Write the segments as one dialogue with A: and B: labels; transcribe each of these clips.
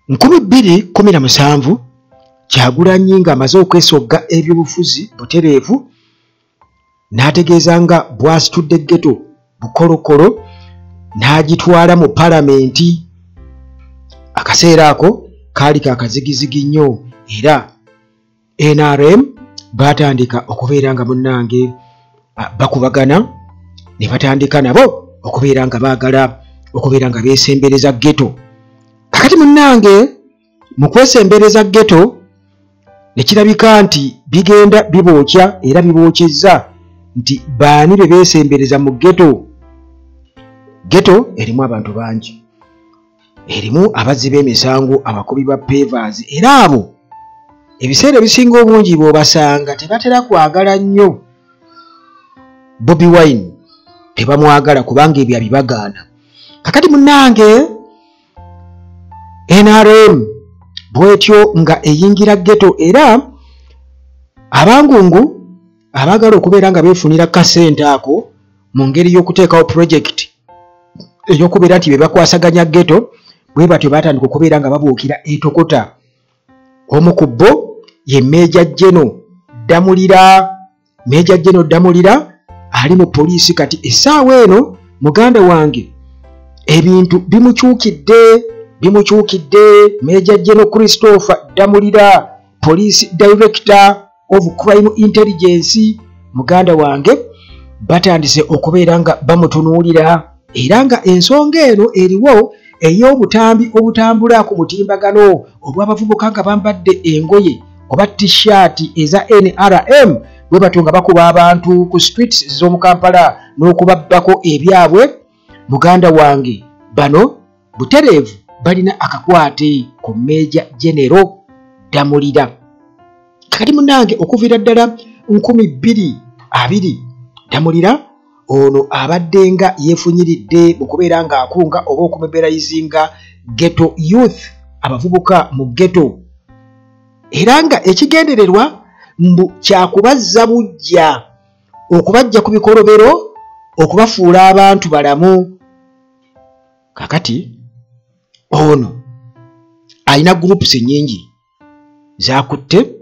A: 2017 Kyagulanyi ng'amaze okwesogga ebyobufuzi butereevu n'ategeeza nga bw'asitudde ghetto bukolokolo n'agitwala mu palamenti. Akaseera ako kaali kakazigizigi nnyo era NRM batandika okubeera nga munnange bakubagana ne batandika nabo okubeera nga baagala okubeera nga beesembereza ghetto. Kakati munnange mu kwesembereza ghetto ne kirabika nti bigenda bibookya era bibookyezza nti baani be beesembereza mu ghetto. Ghetto erimu abantu bangi, erimu abazzi b'emisango, abakubi ba pavers, era abo ebiseera ebisinga obungi bw'obasanga tebatera kwagala nnyo Bobi Wine, tebamwagala kubanga ebyo abibagaana. Kakati munnange NRM bwetyo nga eyingira ghetto era abangungu abagala okubeera nga beefunira kasente ako mu ngeri y'okuteekawo project ey'okubeera nti be bakwasaganya ghetto, bwe batyo batandika okubeera nga babuukira etokota. Omu ku bo ye Major General Damulira. Major General Damulira ali mu poliisi kati essaawa eno muganda wange ebintu bimukyukidde. Major General Christopher Damulira, Police Director of Crime Intelligence, muganda wange batandise okubeera nga bamutunuulira era nga ensonga eno eriwo ey'obutambi obutambula ku mutimbagano obw'abavubuka nga bambadde engoye oba t-shirt eza NRM bwe batyo nga bakuba abantu ku streets z'omu Kampala n'okubabbako ebyabwe. Muganda wange bano butereevu balina akakwate ku Major General Damulira. Kakati munnange okuviira ddala 2020 Damulira ono abadde nga yeefunyiridde mu kubeera ng'akunga oba okumobilizinga ghetto youth, abavubuka mu ghetto, era nga ekigendererwa mbu kyakubazza bujja, okubajja ku bikolobero, okubafuula abantu balamu. Kakati ono alina groups nyingi zakutte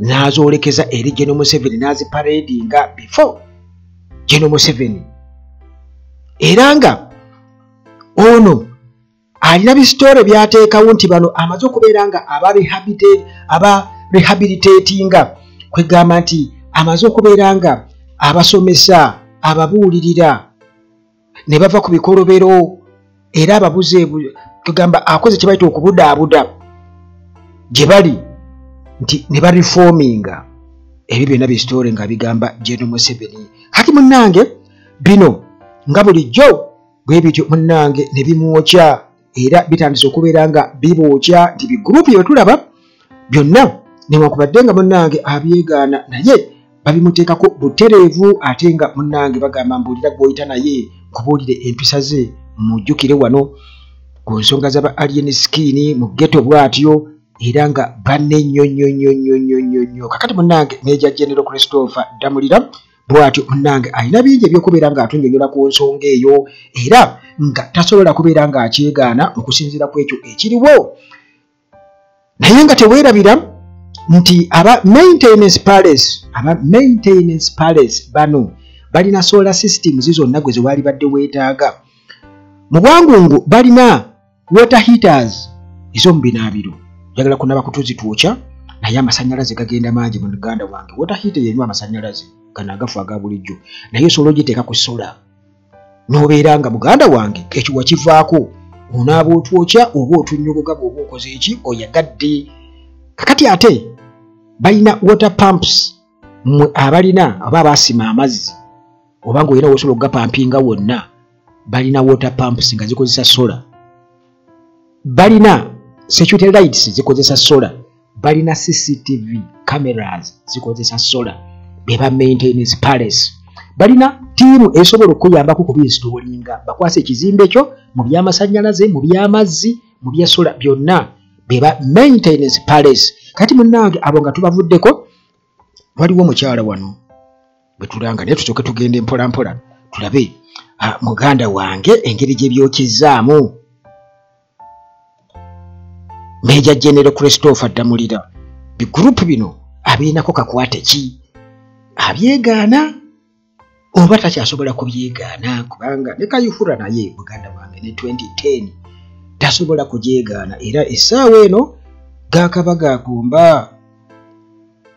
A: n'azoolekeza eri General Museveni n'aziparadinga before General Museveni, era nga ono alina bisitore byateekawo nti bano amaze okubeera nga aba rehabilitatinga, kwegamba nti amaze okubeera nga abasomesa, ababuulirira ne bava ku bikolobero era ababuze kwegamba akoze kye bayita okubudaabuda gye bali nti ne bareforminga. Ebyo byonna bisitore nga bigamba General Museveni. Kati munnange bino nga bulijjo bwe bityo munnange ne bimwokya era bitandise okubeera nga bibookya nti bigurupu bye tulaba byonna newankubadde nga munnange abyegaana naye babimuteekako butereevu ate nga munnange bagamba mbuulira gw'oyita naye kubuulire empisa ze mujjukire wano ku nsonga z'aba alien skin mu ghetto bw'atyo era nga banne nnyo. Kakati munnange Major General Christopher Damulira bw'atyo munnange alina bingi ebyokubeera ng'atunnyonnyola ku nsonga eyo era nga tasobola kubeera ng'akyegaana okusinziira ku ekyo ekiriwo, naye nga teweerabira nti aba maintenance palace bano balina solar systems zonna gwe zewaali badde weetaaga. Mu bwangungu balina water heaters ez'omu binaabiro, njagala kunaba kutuzituukya naye amasannyalaze gagenda mangi mu Uganda wange. Water heater yenywa amasannyalaze gano agafu aga bulijjo, naye osobola ogiteeka ku sola n'obeera nga muganda wange ekyo wakivaako onaaba otwokya oba otunnyogoga bw'oba okoze eki oyagadde. Kakati ate balina water pumps mmwe abalina oba abaasima amazzi oba ng'olina wosobola okugapampinga wonna, balina water pumps nga zikozesa sola, balina security lights zikozesa sola, balina CCTV cameras zikozesa sola, beba maintenance palace. Balina tiimu esobola okuyambako kubinstallinga bakwasa ekizimbe ekyo mu byamasannyalaze, mu byamazzi, mu bya sola byonna, beba maintenance palace. Kati munnange abo nga tubavuddeko, waliwo omukyala wano bwe tulanga naye tusooke tugende mpola mpola tulabe muganda wange engeri gye byokyezaamu. Major General Christopher Damulira bigurupu bino abiinako kakwate ki abyegaana oba takyasobola kubyegaana kubanga ne Kayihura naye muganda wange ne 2010 tasobola kugyegaana era essaawa eno gaakaba gagumba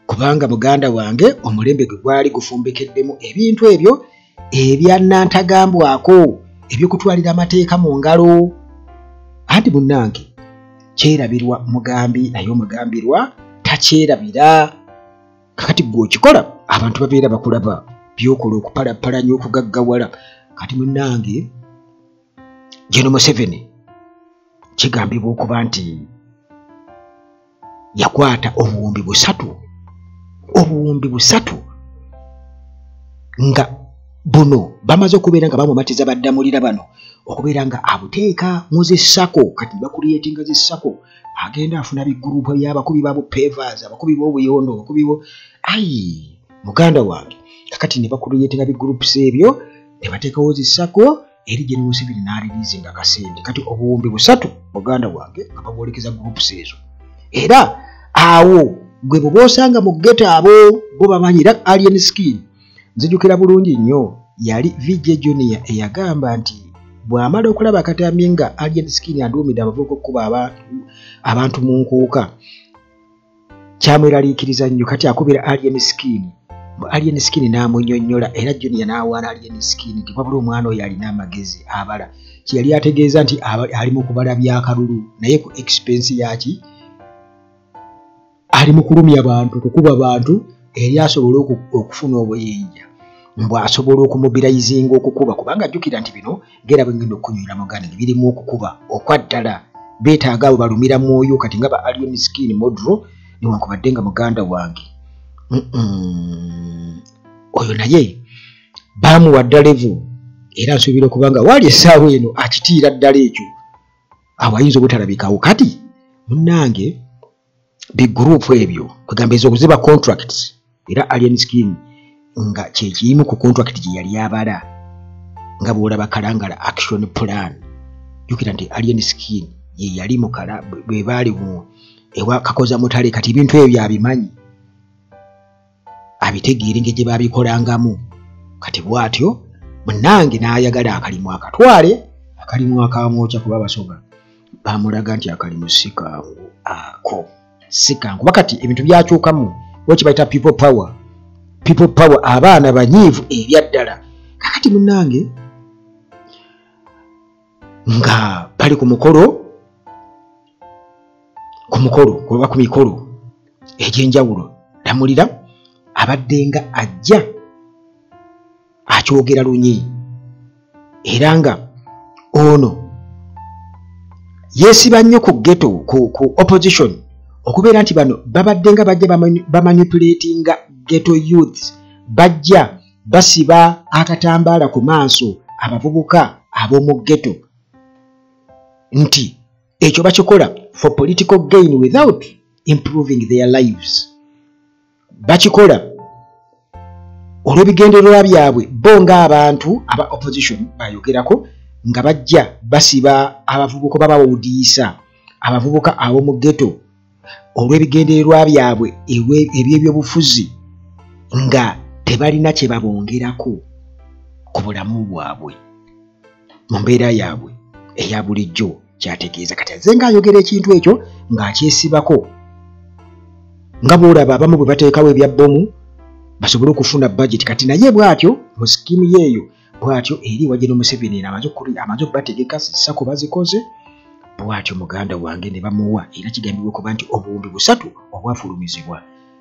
A: kubanga muganda wange omulembe gwe gwali gufumbekeddemu ebintu ebyo ebyannantagambwako ebyokutwalira amateeka mu ngalo anti munnange kyerabirwa mugambi naye omugambirwa takyerabira kakati gwe okikola abantu babeera bakulaba byokola okupalapalanya okugaggawala kati munnange Gen. Museveni kigambibwa okuba nti yakwata obuwumbi busatu nga buno bamaze okubeera nga bamumatiza Baddamulira bano okubeera nga abuteeka mu zissako kati bakuliyetinga zissako agenda afuna bigurupu by'abakubi babu pavers abakubi b'obuyondo abakubi bo ayi muganda wange kakati ne bakuliyetinga bigurupu ebyo ne bateekawo zissako eri Gen. Museveni n'aliriizinga akasente kati obuwumbi busatu muganda wange nga babwolekeza gurupu ezo era awo gwe bw'osanga mu ghetto abo bo bamanyira alien skin nzijukira bulungi nnyo yali VJ Junior eyagamba nti bw'amala okulaba akatambi nga alien skin aduumidde abavubuka okukuba abantu mu nkuuka kyamweraliikiriza nnyo kati akubira alien skin n'amunnyonnyola era Junior n'awaana alien skin nti wabula omwana oyo alina amagezi abala kyeyali ategeeza nti ali mu kubala byakalulu naye ku expense yaki ali mu kulumya abantu kukuba abantu eri asobola okufuna obuyinja mbw'asobola okumobirayizinga okukuba kubanga jjukira nti bino ngera bwe ngenda okunywera muganda birimu okukuba okwaddala beetaaga abo balumira mwoyo kati nga ba alien skin modro newankubadde nga muganda wange oyo naye baamuwa ddalevu era nsuubira okubanga waali essaawa eno akitiira ddala ekyo awayinza obutalabikawo kati munnange bigurupu ebyo kwegamba ezo okuziba contracts era alien skin nga kyekiyimu ku contract gye yali abala nga bw'olaba Kalangala action plan jjukira nti alien skin ye yali mukala bwe baali ewa Kakoza Mutale kati ebintu ebyo abimanyi abitegeera engeri gye babikolangamu kati bw'atyo munnange n'ayagala akalimu akatwale akalimu akamwokya kuba basoga bamulaga nti akalimu sikangu ako sikangu bakati ebintu byakyukamu wekibayita people power abaana banyiivu ebyaddala kakati munnange nga bali ku mikolo egy'enjawulo Damulira abadde nga ajja akyogera lunyi era nga ono yeesiba nnyo ku ghetto ku opposition okubeera nti bano babadde nga bajja bamanipulatinga ghetto youths bajja basiba akatambaala ku maaso abavubuka ab'omu ghetto nti ekyo bakikola for political gain without improving their lives bakikola olw'ebigendererwa byabwe bo ng'abantu aba opposition bayogerako nga bajja basiba abavubuka babawudiisa abavubuka ab'omu ghetto olw'ebigendererwa byabwe eby'ebyobufuzi nga tebalina kye babongerako ku bulamu bwabwe mu mbeera yaabwe eya bulijjo kyategeeza kati aze ng'ayogera ekintu ekyo ng'akyesibako nga bw'olaba abamu bwe bateekawo ebya bbomu basobole okufuna budget kati naye bw'atyo mu sikimu yeeyo bw'atyo eri wa Gen. Museveni amaze okubategeka sako bazikoze bw'atyo muganda wange ne bamuwa era kigambibwa okuba nti obuwumbi busatu obwafulumizibwa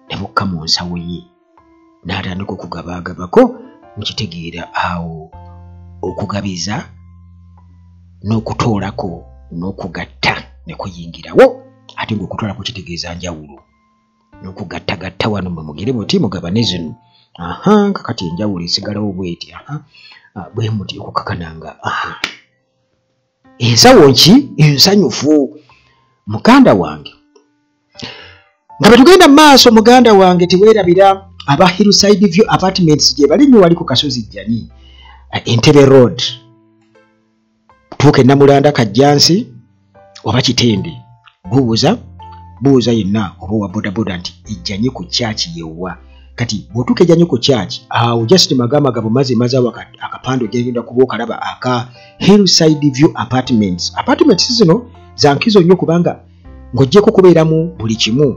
A: ne bukka mu nsawo ye n'atandika okugabaagabako mukitegeera awo okugabiza n'okutoolako n'okugatta ne kuyingirawo ate ng'okutwalako kitegeeza njawulo n'okugattagatta wano mwe mugere muti mugabane zino kakati enjawulo esigalawo bweti bwe muti okukakananga ensawo nki ensanyufu muganda wange nga bwe tugenda mu maaso muganda wange teweerabira aba Hillside View Apartments gye bali nnyo wali ku Kasozi Jani Entebbe Road tuuka e Namulanda Kajjansi oba Kitende buuza yenna oba wa bodaboda nti ejjanye ku church yewa kati bwotuka ejjanye ku church awo just magamaga bumaze mazawo akapando genda kubokalaba aka Hillside View Apartments zino zankizo nnyo kubanga ng'ojjeko kubeeramu buli kimu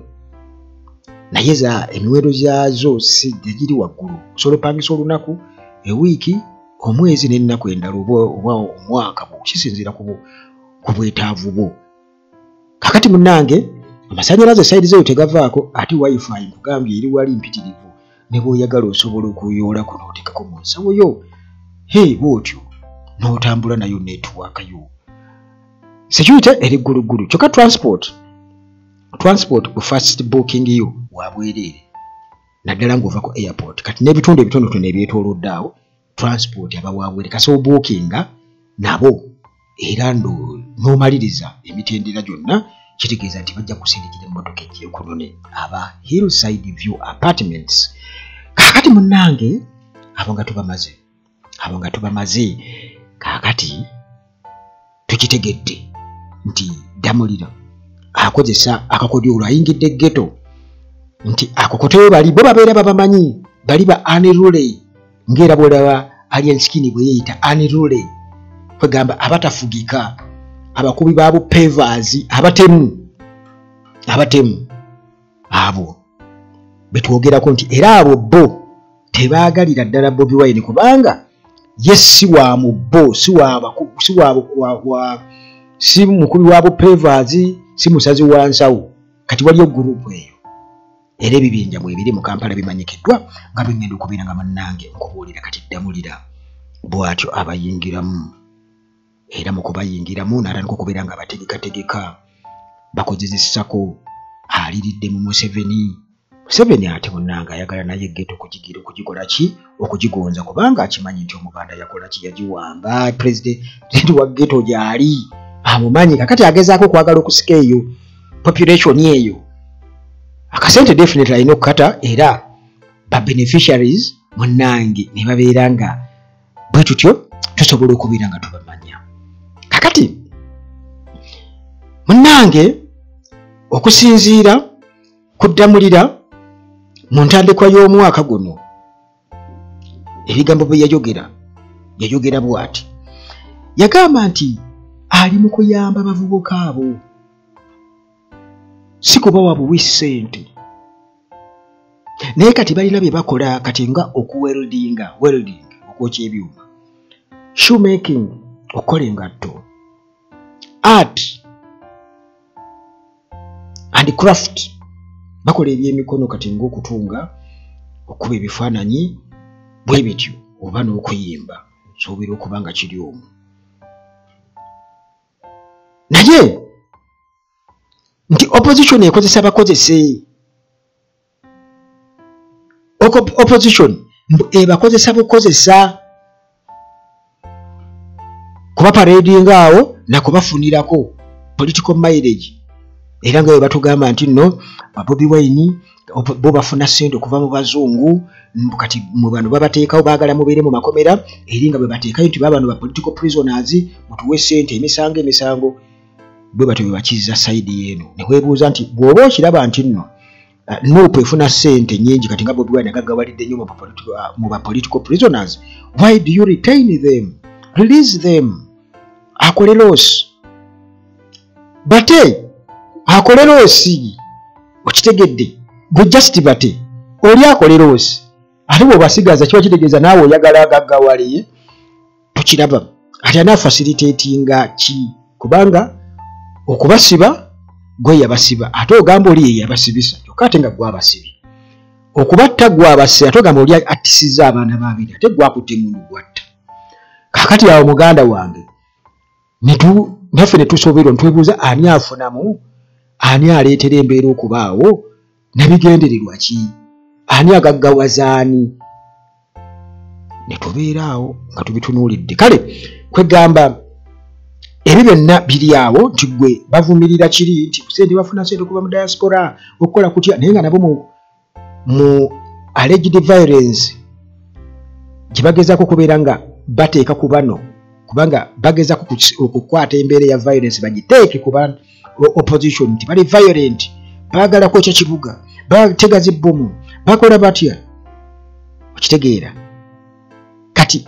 A: naye za emiwendo zazo si giri waggulu osobola opangisa olunaku ewiiki omwezi n'ennaku endala oba omwaka kisinziira ku bwetaavu bwo kakati munnange amasannyalaze sayidi zeyo tegavaako ate wifi nkugambye eri wali mpitirivu ne bw'oyagala osobola okuyoolako n'oteekako mu nsawo yo bw'otyo n'otambula nayo network yo security eri gguluggulu kyokka transport ku first booking yo wabwereere naddala ng'ova ku airport kati n'ebitundu ebitonotono ebyetoolodde awo transport aba wabwere kasi obookinga nabo era n'omaliriza emitendera gyonna kitegeeza nti bajja kusindikira emmotoka ejjeekunone aba Hillside View Apartments kakati munnange abo nga tubamaze kakati tukitegedde nti Damulira akozesa akakodyo olwayingidde ghetto nti akokoteyo bali bo babeera babamanyi bali ba unruly ngera bwolaba Alien Skin bwe yeeyita unruly kwegamba abatafugika abakubi baabo pavers abatemu abo betwogerako nti era abo bo tebaagalira ddala Bobi Wine kubanga ye si wa mubbo si mukubi waabo pavers si musazi wa nsawo kati waliyo gurupu eyo era ebibinja mu ebiri mu Kampala bimanyikiddwa nga bingenda okubeera nga munnange nkubuulira kati Damulira bw'atyo abayingiramu era mu kubayingiramu n'atandika okubeera nga bategekategeka bakozesako aliridde mu Museveni ate munnange ayagala naye ghetto okugikola ki okugigonza kubanga akimanyi nti Omuganda yakola ki yagiwamba president wa ghetto gyali amumanyi kakati agezaako okwagala okusika eyo population eyo akasente definitely alina okukata era ba beneficiaries munnange ne babeera nga bwe tutyo tusobola okubeera nga tubamanya kakati munnange okusinziira ku Damulira mu ntandikwa y'omwaka guno ebigambo bye yayogera bw'ati yagamba nti ali mu kuyamba abavubuka abo si kubawa buwi ssente naye kati balina bye bakola kati nga welding okwokya ebyuma shoemaking okukola engatto art and craft bakola ebyemikono kati ng'okutunga okuba ebifaananyi bwe bityo oba n'okuyimba nsuubira okuba nga kiri omwo naye nti opposition ekozesa abakozese opposition ebakozesa bukozesa kuba parading awo nakubafunirako political mileage era nga bwe batugamba nti nno Bobi Wine bo bafuna ssente okuva mu bazungu kati mu bantu babateekawo baagala mubeere mu makomera eri nga bwe bateekayo nti babano ba political prisoners mutuwe ssente emisango bwe batyo bwe bakiza sayidi yeeno ne weebuuza nti bw'oba okiraba nti nno nuupu efuna ssente nnyingi kati nga Bobi Wine agagawalidde nnyo mu ba political prisoners why do you retain them release them akole loosi bate akole loosi okitegedde gwe just bate oli akole loosi ate bw'obasigaza kiba kitegeeza naawe oyagala agaggawale tukiraba ate anaafacilitatinga ki kubanga okubasiba gwe yabasiba ate ogamba oli ye yabasibisa kyokka ate nga gwe abasibye okubatta gwe abasiba ate ogamba oli attisizza abaana babiri ate gwe akutte mundu gwatta kaakati awo muganda wange naffe ne tusoberwa ntwebuuza ani afunamu ani aleetera embeera okubaawo nabigendererwa ki ani agaggawazaani ne tubeera awo nga tubitunuulidde kale kwegamba ebyo byonna biri awo nti gwe bavumirira kiri nti sente bafuna sente okuva mu diaspora okukola kutya naye nga nabo mu alleged violence gye bagezaako kubeera nga bateeka ku bano kubanga bageza okukwata embeera ya violence bagiteeke kuba opposition nti bali violent, baagala kwokya kibuga, batega zibbomu, bakola batya. Okitegeera kati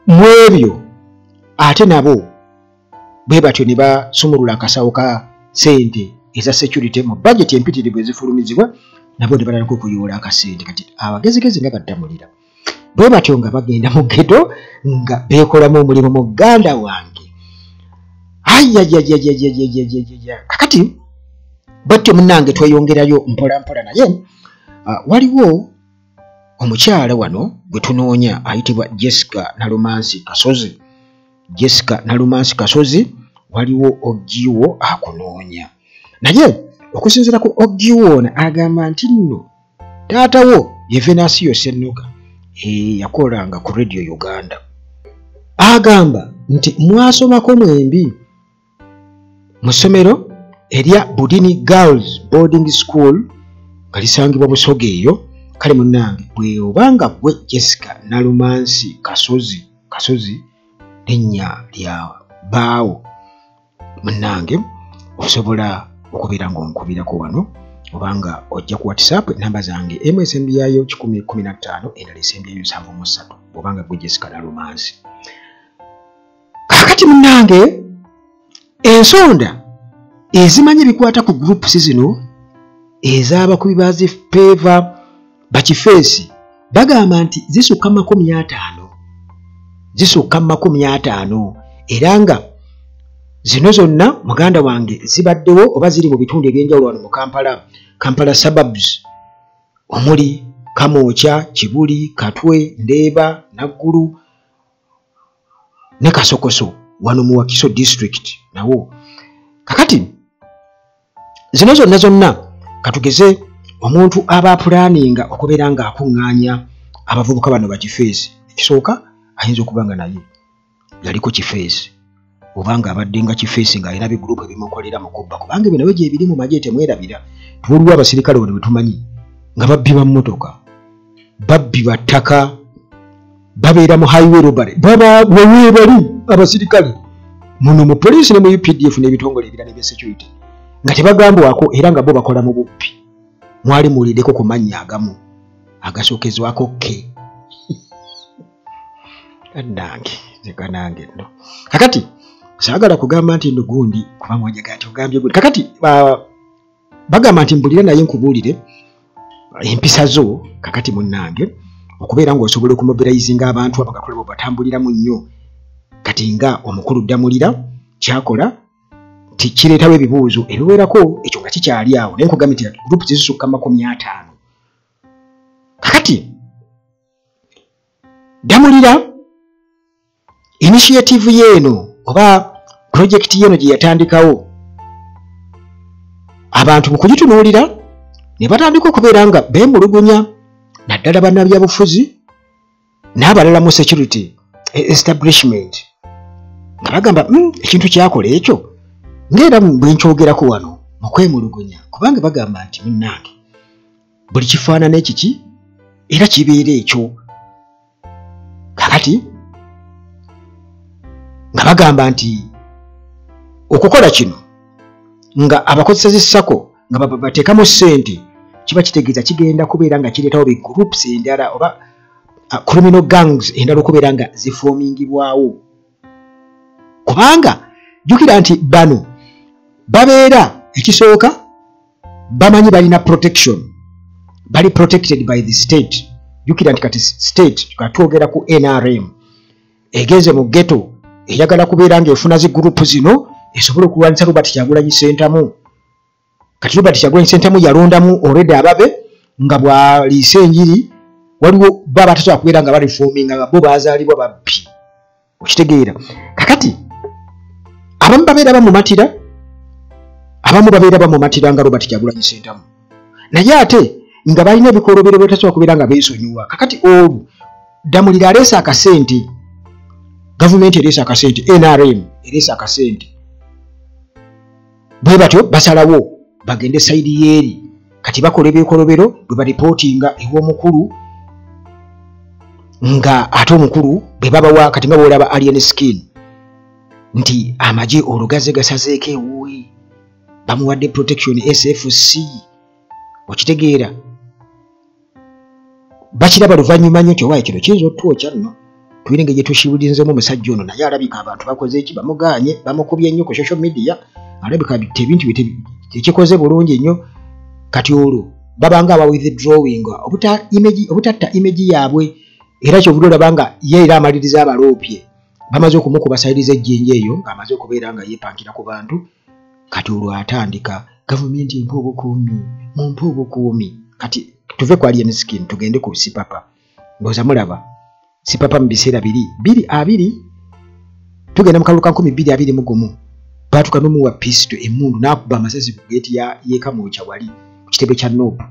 A: mu ebyo ate nabo bwe batyo ne basumulula akasawo ka ssente eza security mu budget empitirivu ezifulumizibwa, nabo ne balako okuyoola akasente. Kati abagezigezi nga baddamulira bwe batyo nga bagenda mu ghetto nga beekolamu omulimu muganda wange. Kakati bwatyo munnange tweyongerayo mpola mpola naye waliwo omukyala wano gwe tunoonya ayitibwa Jessica Nalumansi Kasozi. Jessica Nalumansi Kasozi waliwo Ogiwo akunoonya, naye okusinziira ku Ogiwo ono agamba nti nno taatawo ye Venancio Ssennuka yakolanga ku Radio Uganda, agamba nti mwasomako mwembi mu ssomero erya Budini Girls Boarding School nga lisangibwa Busoga eyo. Kale munnange bwe obanga gwe Jessica Nalumansi Kasozi linnya lya baawo munnange osobola okubeera ng'onkubirako wano obanga ojja ku WhatsApp namba zange MSMB yayo 1015 endala SMB yayo 73 obanga gwe Jessica Nalumansi. Kakati munnange ensonda ezimanyi ebikwata ku groups zino ez'abakubi bazifeeva bakifeesi bagamba nti zisukka 50 era nga zino zonna muganda wange zibaddewo oba ziri mu bitundu ebyenjawulo wano mu Kampala suburbs omuli Kamwokya, Kibuli, Katwe, Ndeeba, Naggulu ne Kasokoso wano mu Wakiso district nawo. Kakati zino zonna katugeze omuntu aba planninga okubeera nga akuŋŋaanya abavubuka bano bakifeesi. Ekisooka ayinza okuba nga naye yaliko kifeesi obanga abadde nga kifeesi ng'alina bigurupu ebimukolera mu kubba, kubanga ebyo nabyo gye biri mu magye temwerabira. Tuwuliwo abasirikale wano bwe tumanyi nga babbi ba mmotoka, babbi ba ttaka, babeera mu highway robbery, baba wewe bali abasirikale muno mu poliisi ne mu UPDF n'ebitongole ebirala ebya security nga tebagambwako era nga bo bakola mu bubbi. Mwali muwuliddeko ku mannya agamu agasookezwako ke kanange nno. Kakati saagala kugamba nti nno gundi kuba mwanjaga nti ogambye gundi. Kakati bagamba nti mbulira naye nkubuulire empisa zo kakati munnange okubeera ng'osobola okumobilizinga abantu abagatole batambuliramu nnyo. Kati nga omukulu Ddamulira kyakola nti kireetawo ebibuuzo ebiwerako, ekyo nga kikyali awo naye nkugambye nti groupu zisukka 50. Kakati Ddamulira initiative yeeno oba project yeeno gye yatandikawo abantu mu kugitunuulira ne batandika okubeera nga beemulugunya naddala bannabyabufuzi n'abalala mu security establishment nga bagamba ekintu kyakola ekyo ng'era bwe nkyogerako wano mu kwemulugunya, kubanga bagamba nti munnange buli kifaanana ekiki era kibeera ekyo. Kakati nga bagamba nti okukola kino nga abakozesa z'essako nga bateekamu ssente kiba kitegeeza kigenda kubeera nga kireetawo bi groups endala oba criminal gangs endala okubeera nga zifoomingibwawo, kubanga jjukira nti bano babeera ekisooka bamanyi balina protection, bali protected by the state. Jjukira nti kati state katwogera ku NRM egenze mu ghetto eyagala kubeera ng'efuna zi group zino esobola okulwanyisa Robert Kyagulanyi Ssentamu. Kati Robert Kyagulanyi Ssentamu yalondamu already ababe nga bwaliisa enjiri, waliwo baba batasobola kubeera nga baliforminga nga bo baazaalibwa babbi. Okitegeera kakati abamu babeera bamumatira, abamu babeera bamumatira nga Robert Kyagulanyi Ssentamu, naye ate nga balina ebikolobero betasobola kubeera nga beesonyiwa. Kakati olwo Ddamulira aleese akasente, gavumenti ereese akasente, NRM ereese akasente, bwe batyo basalawo bagende sayidi yeeri. Kati bakola ebikolobero bwe baripootinga ew'omukulu nga ate omukulu bwe babawa kati nga bw'olaba alien skin nti amaje olugaze gasazeeko ewuwe bamuwadde protection SFC okitegeera bakiraba luvannyuma nnyo nti owaaye kino kiyinza otwokya nno tuyina engeri gye tushibulinzemu omusajja ono naye alabika abantu bakoze eki bamuganye bamukubye nnyo ku social media alabika ebintu tekikoze bulungi nnyo kati olwo babanga aba withdrawing obutatta image yaabwe era kyovudde olaba nga ye era amaliriza abaloopye bamaze okumukubasaliriza ejjinja eyo ng'amaze okubeera nga yeepankira ku bantu kati olwo atandika gavumenti empa obukuumi kati tuve ku alien skin tugende ku sipapa mboza mulaba sipapa mu biseera abiri tugenda mu kalulu ka 2021 baatuka n'omuwa pisto emmundu n'akuba amasasi ku geeti y'ekamuukya wali ku kitebe kya Nobu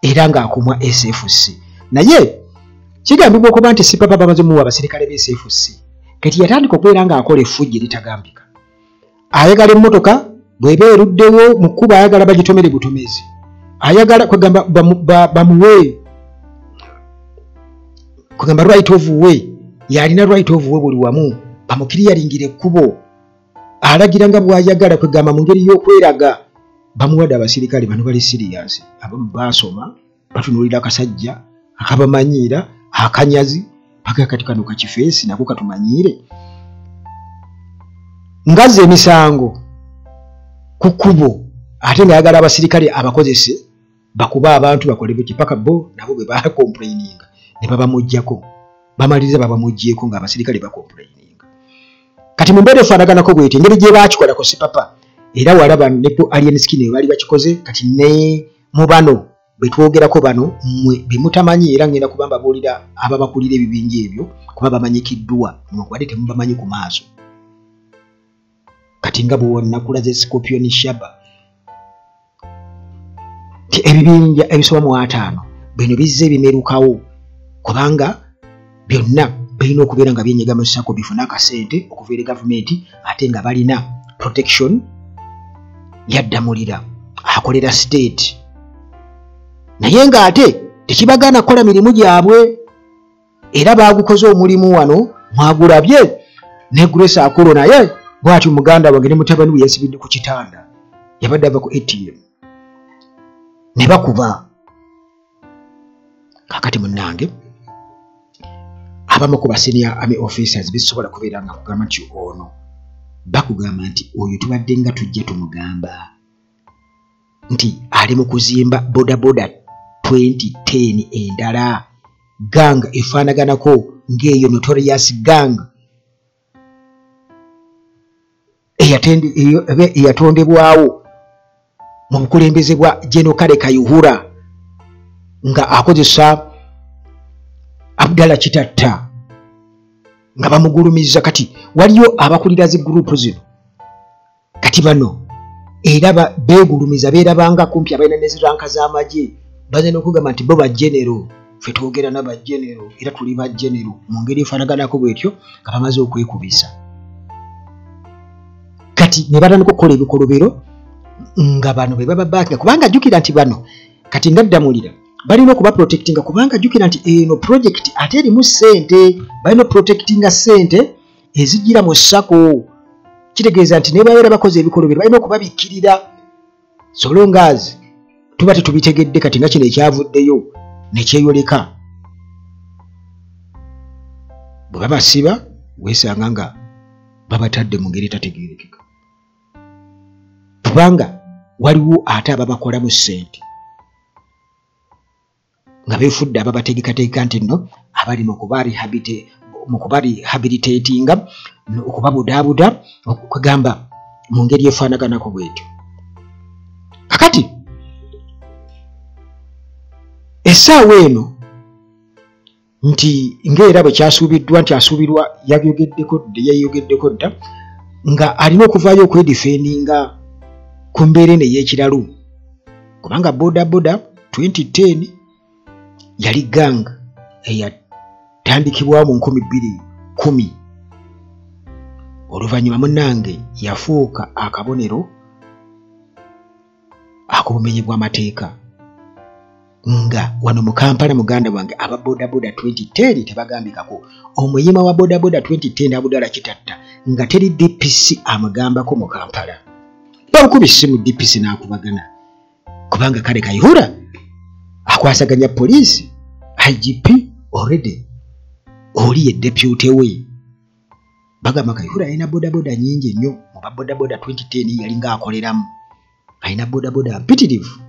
A: era ng'akumwa SFC naye kigambibwa okuba nti sipapa bamaze muwa abaserikale b'SFC kati yatandika okubeera ng'akola effujjo eritagambika ayagala emmotoka bw'eba eruddewo mu kkuba ayagala bagitomere butomezi ayagala kwegamba bamuwe kwegamba right of way yalina right of way buli wamu bamukiriyalingira ekkubo alagira nga bw'ayagala kwegamba mu ngeri y'okweraga bamuwadde abasirikale bano bali serious abamu baasoma batunuulira akasajja akabamanyiira akanyazi paka kati kano kakifeesi nako katumanyiire ngaze emisango ku kkubo ate ng'ayagala abasirikale abakozese bakuba abantu bakole biki paka bo nabo bwe bacomplaininga ne babamuggyako bamaliriza babamuggyeko ng'abasirikale bacomplaininga kati mu mbeera efaanaganako bweti engeri gye bakikolako sipapa era walaba ne alien skin bali bakikoze kati ne mu bano bwe twogerako bano mmwe bimutamanyi era ngenda kubamba buulira ababakulira ebibinja ebyo kuba bamanyikiddwa nokubadde temubamanyi ku maaso kati nga bwonnakulaze Scorpion Shaba ti ebibinja ebisoba mu 5 bino bizze bimerukawo kubanga byonna birina okubeera nga byenyega mu sako bifuna akasente okuva eri gavumenti ate nga balina protection yaddamulira akolera state naye ng'ate tekibagaana kukola mirimu gyabwe era baagukoze omulimu wano mwagulabye ne Grace Akolo naye bw'ati muganda wange ne mutabani we yasibidde ku kitanda yabadde ava ku ATM ne bakuba kakati munnange abamu ku basenior army officers bisobola kubeera nga kugamba nti ono bakugamba nti oyo tubadde nga tujja tumugamba nti ali mu kuzimba bodaboda 2010 endala gang efaanaganako ng'eyo notorious gang eyatondebwawo mu bukulembeze bwa General Kale Kayihura nga akozesa Abdalla Kitatta nga bamugulumiza kati waliyo abakulira zi group zino kati bano era beegulumiza beerabanga kumpi abalina neziranka z'amagye bazina okugamba nti bo bajjenero ffe twogera n'abajjenero era tuli bajjenero mu ngeri efaanaganako bwetyo nga bamaze okwekubisa kati ne batandika okukola ebikolobero nga bano be baba baakinga kubanga jjukira nti bano kati nga ddamulira balina okuba protectinga kubanga jjukira nti eno project ate erimu ssente balina protectinga ssente ezijjira mu ssako kitegeeza nti ne babeera bakoze ebikolobero balina okubabikkirira so long as tuba tetubitegedde kati nga kino ekyavuddeyo ne kyeyoleka bwe babasiba weesanga nga babatadde mu ngeri etategeerekeka kubanga waliwo ate ababakolamu ssente nga beefudde ababategekategeka nti nno abali mu kubarehabilitatinga okubabudaabuda okugamba mu ngeri efaanaganako bwetyo kakati essaawa eno nti ng'era bwe kyasuubiddwa nti asuubirwa yayogeddeko dda nga alina okuvaayo okwedifendinga ku mbeera eno ey'ekiralu kubanga bodaboda 2010 yali gang eyatandikibwawo mu 2010 oluvannyuma munnange yafuuka akabonero ak'obumenyi bw'amateeka nga wano mu Kampala muganda wange aba bodaboda 2010 tebagambikako omuyima wa bodaboda 2010 Abdallah Kitatta nga teri DPC amugambako mu Kampala bakubise mu DPC n'akubagana kubanga kale Kayihura akwasaganya police IGP already oli deputy we bagamba Kayihura ayina bodaboda nyingi nnyo mu bodaboda 2010 yali nga akoleramu ayina bodaboda mpitirivu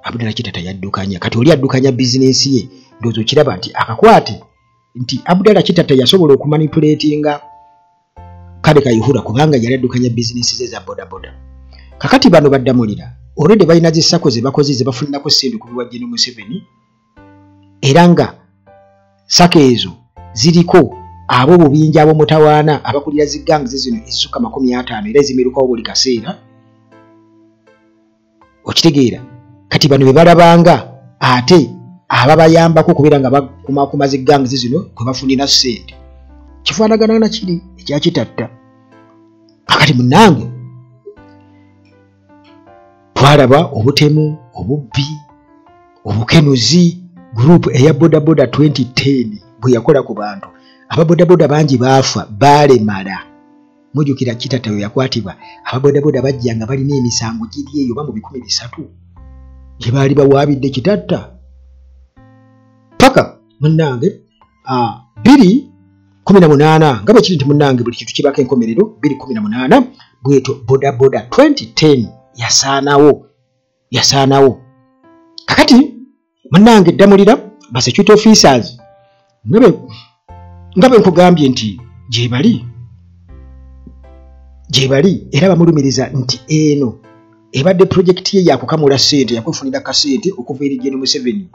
A: Abdallah Kitatta yaddukanya kati oli addukanya business ye ndozo kiraba nti akakwate nti Abdallah Kitatta yasobola okumanipulatinga kale Kayihura kubanga yali addukanya business ze za bodaboda kakati bano baddamulira already balina zisako ze bakozi ze bafunako sente ku biwajje ne Museveni era nga sako ezo ziriko abo bubinja abo mutawaana abakulira zigangs zino ezisuka 50 era zimirukawo buli kaseera okitegeera kati bano bebalabanga ate ababayambako kubera nga bakumakuma zigangs zino kwe bafunira sente kifaanagana na kiri ekya Kitatta kakati munange twalaba obutemu obubbi obukenuzi group eya bodaboda 2010 bwe yakola ku bantu ababodaboda bangi baafa balemala mujukira Kitatta we yakwatibwa ababodaboda bajja nga balina emisango giri eyo bamu 13 gye baali bawaabidde Kitatta paka munnange 218 nga bwe kiri nti munnange buli kintu kibako enkomerero 218 bweto bodaboda 2010 yasaanawo kakati munnange ddamulira ba security officers ngabe nkugambye nti gye bali era bamulumiriza nti eno ebadde project ye yakukamula sente yakufunira kasente okuva eri Gen. Museveni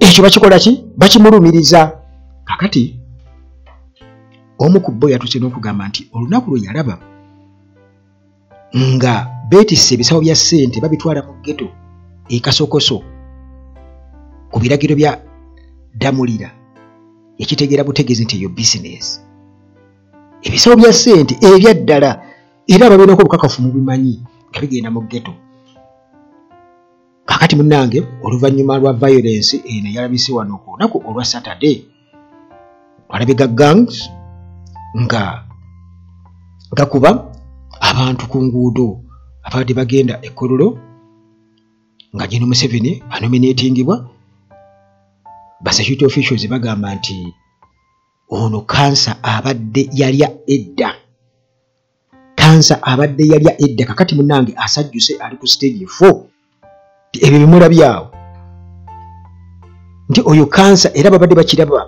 A: ekyo bakikola ki bakimulumiriza kakati omu ku bo yatuse n'okugamba nti olunaku lwe yalaba nga beetisse ebisawo bya sente babitwala mu ghetto ekasokoso ku biragiro bya Damulira ekitegeera butegeezi nti eyo business ebisawo bya sente ebyaddala era babeerako obukakafu mu bimanyi nga bigenda mu ghetto kakati munnange oluvannyuma lwa violence eno yalabise wano ku lunaku olwa Saturday twalabiga gangs nga gakuba abantu ku nguudo abadde bagenda ekkololo nga Gen. Museveni anominatingibwa ba security officials bagamba nti ono kansa abadde yalya edda kakati munnange asajjuse ali ku stage 4 ebyo bimulabyawo nti oyo kansa era babadde bakiraba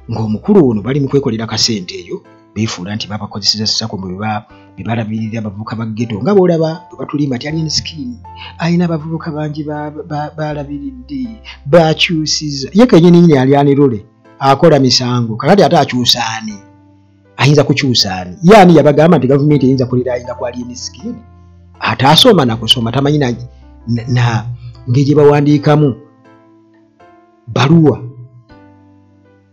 A: ng'omukulu ono bali mu kwekolera kasente eyo beefuula nti babakozeseza sako mu bibalabirira abavubuka ba ghetto nga boolaba batulimba ti alina skin alina abavubuka bangi balabiridde bakyusiza ye kenyini nyini alyanirole akola misango kakati ate akyusaani ayinza kukyusaani yaani yabagamba nti gavumenti eyinza kulira ayinza ku alina skin ate asoma nakusoma tamanyi na ngeri bawandiikamu baluwa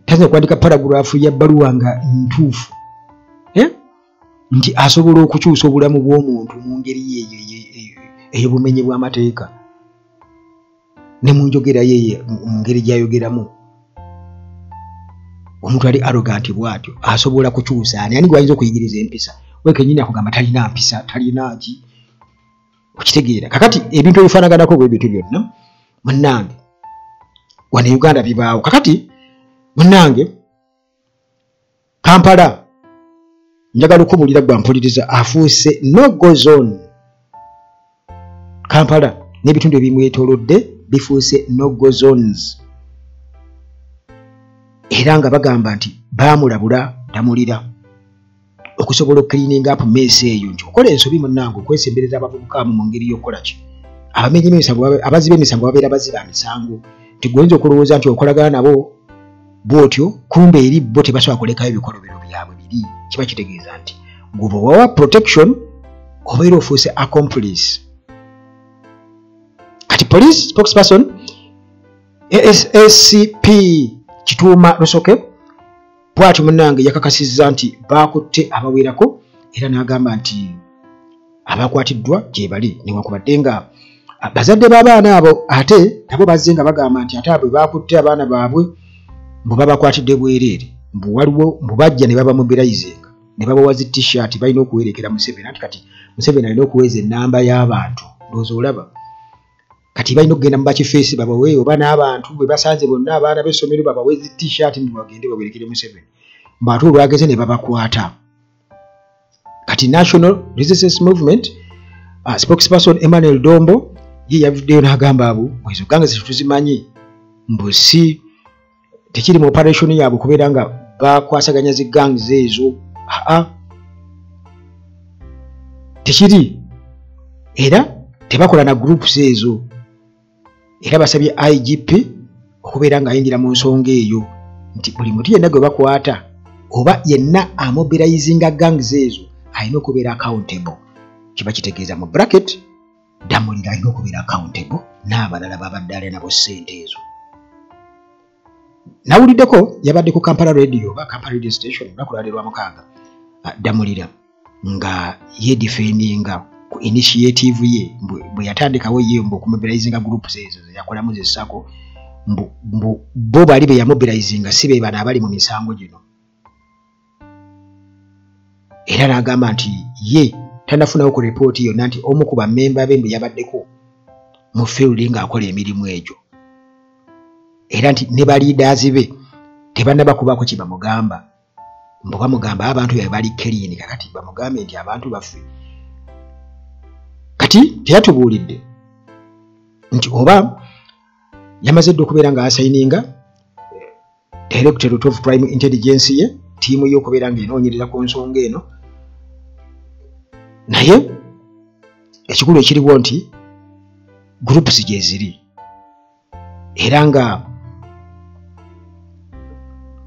A: taza kuandika paragraph ya baluwa nga ntuufu nti asobola okukyusa obulamu bw'omuntu mu ngeri ey'obumenyi bw'amateeka ne mu njogera ye mu ngeri gy'ayogeramu omuntu ali arrogant bw'atyo asobola kukyusa ani gwayinza okuyigiriza empisa we kenyini akugamba talina mpisa talina ki okitegeera kakati ebintu ebifaanaganako bwe bityo byonna munnange wano Uganda bibaawo kakati munnange Kampala njagala okubulira gwa mpuliriza afuuse no-go zone Kampala n'ebitundu ebimwetoolodde bifuuse no-go zones era nga bagamba nti baamulabula Damulira okusobola okukiliininga apu meesi eyo nti okola ensobi munnange okwesembereza abavubuka mu ngeri y'okukola ki abamenyi b'emisango abaziba emisango babeera baziba misango tigwenza okulowooza nti okolagana nabo bwotyo kumbe eri bo tebasobola kulekayo ebikolobero byabwe biri kiba kitegeeza nti gwe wawa protection obeera ofuuse accomplice kati police spokesperson ASCP Kituuma Lusoke bw'atyo munnange yakakasizza nti baakutte abawerako era n'agamba nti abakwatiddwa gye bali newankubadde nga bazadde b'abaana abo ate nabo bazze nga bagamba nti ate abo bakutte abaana baabwe mbu babakwatidde bwereere mbu waliwo mbu bajja ne babamobilizinga ne babawa zi t-shirt balina okuwerekera Museveni ati kati Museveni alina okuweeza ennamba y'abantu ndowooza olaba kati balina okugenda mu bakifeesi babawe oba n'abantu bwe basanze bonna abaana b'essomero babawe zi t-shirt mbu bagende bawerekere Museveni mbu ate olwageze ne babakwata kati National Resistance Movement spokesperson Emmanuel Dombo ye yavuddeyo n'agamba abo ezo gange tuzimanyi mbu si tekiri mu operation yaabwe kubeera nga bakwasaganya zi gangs ezo tekiri era tebakola na groups ezo era basabye IGP okubeera nga ayingira mu nsonga eyo nti buli muntu yenna gwe bakwata oba yenna amobilizinga gangs ezo alina okubeera accountable kiba kitegeeza mu bracket Damulira alina okubeera accountable n'abalala babadde alina nabo ssente ezo. Nawuliddeko yabadde ku Kampala Radio oba Kampala Radio Station olunaku lwali lwa mukaaga Damulira nga yedifendinga ku initiative ye bwe yatandikawo ye mbu okumobilizinga groups ezo yakolamu zessako mbu bo bali be yamobilizinga si be bana abali mu misango gino. Era n'agamba nti ye tanafunawo ku ripooti yonna nti omu ku bammemba be mbu yabaddeko mu field ng'akola emirimu egyo. Era nti ne ba leaders be tebannabakubako kye bamugamba mbu bamugamba abantu be bali clean kakati bamugambe nti abantu baffe. Kati teyatubuulidde nti oba yamaze dde okubeera nga asayininga Directorate of Prime Intelligence ye tiimu ye okubeera ng'enoonyereza ku nsonga eno naye ekikulu ekiriwo nti groups gye ziri era nga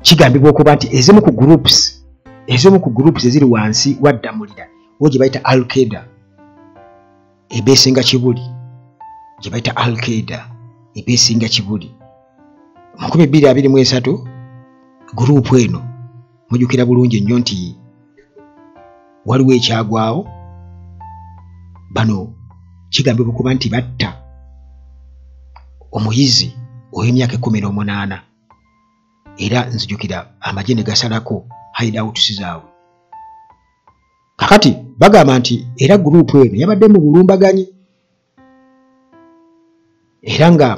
A: kigambibwa okuba nti ezimu ku groups eziri wansi wa Damulira wo gye bayita Al-Qaeda ebeesinga Kibuli gye bayita Al-Qaeda ebeesinga Kibuli mu 2023 gurupu eno mujjukira bulungi nnyo nti waliwo ekyagwawo bano kigambibwa okuba nti batta omuyizi ow'emyaka 18 era nzijukira amagye ne gasalako hideouts zaabwe. Kakati bagamba nti era gurupu eno yabadde mu bulumbaganyi era nga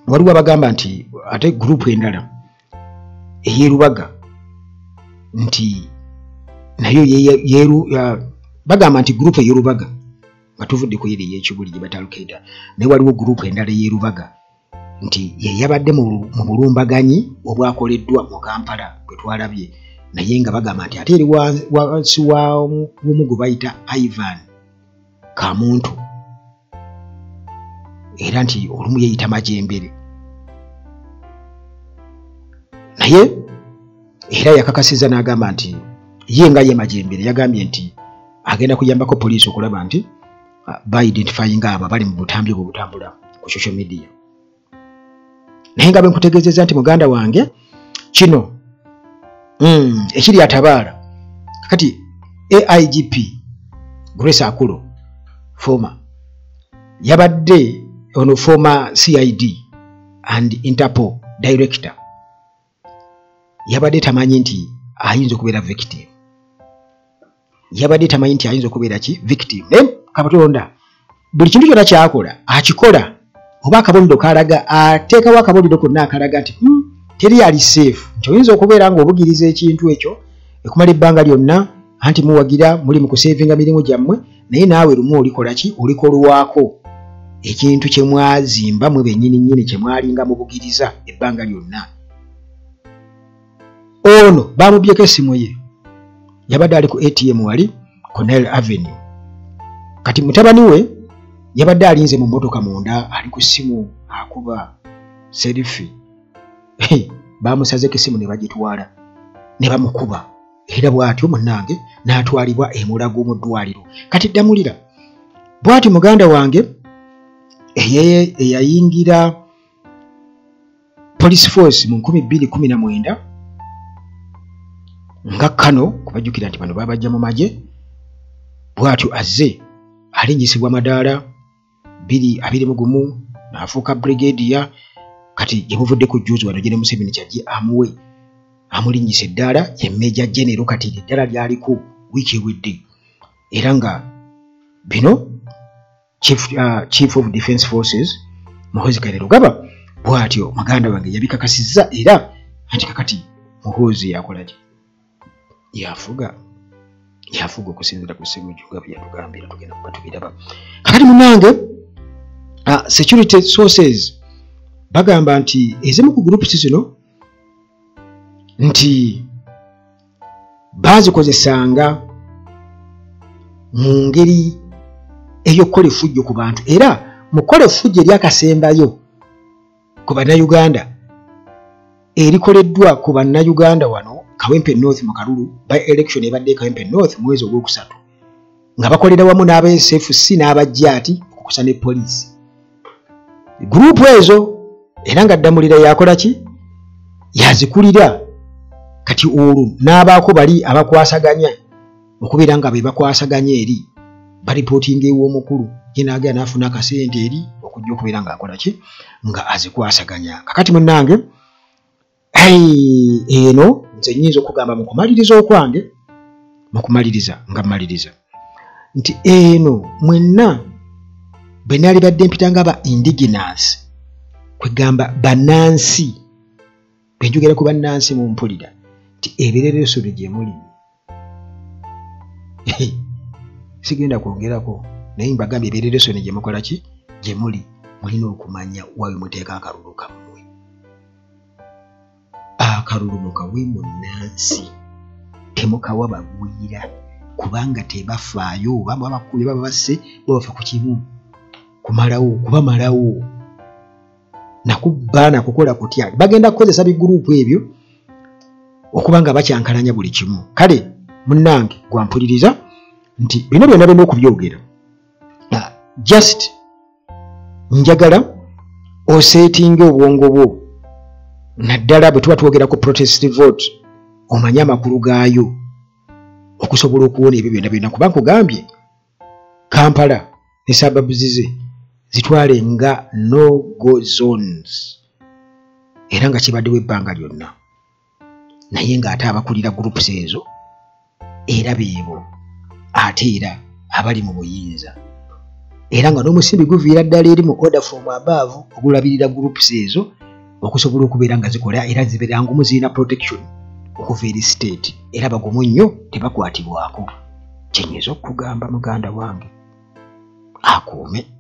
A: waliwo abagamba nti ate gurupu endala eyerubaga nti nayo bagamba nti gurupu eyerubaga nga tuvudde ku yeri ey'Ekibuli gye bata Al-Qaeda naye waliwo gurupu endala eyerubaga nti yabadde mu bulumbaganyi obwakoleddwa mu Kampala bwe twalabye naye nga bagamba nti ate eri wansi w'omu gwe bayita Ivan Kamuntu era nti olumu yeeyita Majembere naye era yakakasiza n'agamba nti ye nga ye Majembere yagambye nti agenda kuyambako poliisi okulaba nti ba-identifying abo bali mu butambi bwe butambula ku social media. Naye nga bwe nkutegeezezza nti muganda wange kino ekiri atabaala kati AIGP Grace Akulo former yabadde ono former CID and Interpol director yabadde tamanyi nti ayinza okubeera victim victim Kabatonda buli kintu kyonna kyakola akikola oba akabonero kalaga ateekawo akabonero konna akalaga nti teri ali safe nti oyinza okubeera nga obugiriza ekintu ekyo ekumala ebbanga lyonna anti muwagira muli mu kusevinga mirimu gyammwe naye naawe lumu olikola ki olikolwako ekintu kye mwazimba mwe bennyini kye mwalinga mu bugiriza ebbanga lyonna. Ono bamubyeko essimu ye yabadde ali ku ATM wali Cornell Avenue kati mutabani we yabadde alinze mu mmotoka munda ali ku ssimu akuba selfie bamusazeko essimu ne bagitwala ne bamukuba era bw'atyo munnange n'atwalibwa e Mulago mu ddwaliro. Kati Damulira bw'atyo muganda wange eyayingira police force mu 2019 nga Kano kubajjukira nti bano babajja mu magye bw'atyo azze alinyisibwa madaala 21 n'afuuka brigadier kati yebuvudde ku juzi wano General Museveni kyajje amuwe amulinnyisa eddaala ye Major General kati eddaala lyaliko wiiki ewedde era nga bino Chief of Defence Forces Muhoozi Kainerugaba bw'atyo maganda wange yabikakasizza era anti kakati Muhoozi yakolaki yafuga okusinziira ku Ssemujjuga bye yatugambira tugenda kuba tubiraba kakati munange security sources bagamba nti ezimu ku groups zino nti bazikozesanga mu ngeri ey'okukola effujjo ku bantu era mukola effujjo eryakasembayo ku bannayuganda erikoleddwa ku bannayuganda wano Kawempe North mu Kalulu by election ebadde Kawempe North mwezi ogwokusatu nga bakolera wamu n'aba SFC n'abajjaati okukusa ne police group ezo era nga Ddamulira yakola ki yazikulira kati olwo n'abaako bali abakwasaganya okubeera nga be bakwasaganya eri balipotinga ew'omukulu ye n'agenda n'afuna akasente eri okujja okubeera ng'akola ki nga azikwasaganya kakati munnange eno nze nnyinza okugamba mu kumaliriza okwange mu kumaliriza nti eno mwenna bwe naali badde mpita nga ba indigenous kwegamba bannansi bwe njogera ku bannansi mu mpulira nti ebirereso bye gye muli sigenda kwongerako naye mbagambye ebirereso ne gye mukola ki gye muli mulina okumanya wawe muteeka akalulu kammwe akalulu mukawe munnansi temukawa bagwira kubanga tebafaayo oba babakubye baba basse babafa ku kimu kubamalawo nakubba nakukola kutya bagenda kukozesa bigurupu ebyo okuba nga bakyankalanya buli kimu kale munnange gwampuliriza nti bino byonna birina okubyogera just njagala oseetinga obwongo bwo naddala bwe tuba twogera ku protest vote omanye amakulu gaayo okusobola okuwona ebyo byonna kuba nkugambye Kampala ne suburbs ze zitwale nga no-go zones era nga kibaddewo ebbanga lyonna naye ng'ate abakulira groups ezo era beebo ate era abali mu buyinza era nga n'omusimbi guviira ddala eri mu order from above ogulabirira groups ezo okusobola okubeera nga zikola era zibeera ngumu zirina protection okuva eri state era bagumu nnyo tebakwatibwako kyenyeza okugamba muganda wange akuume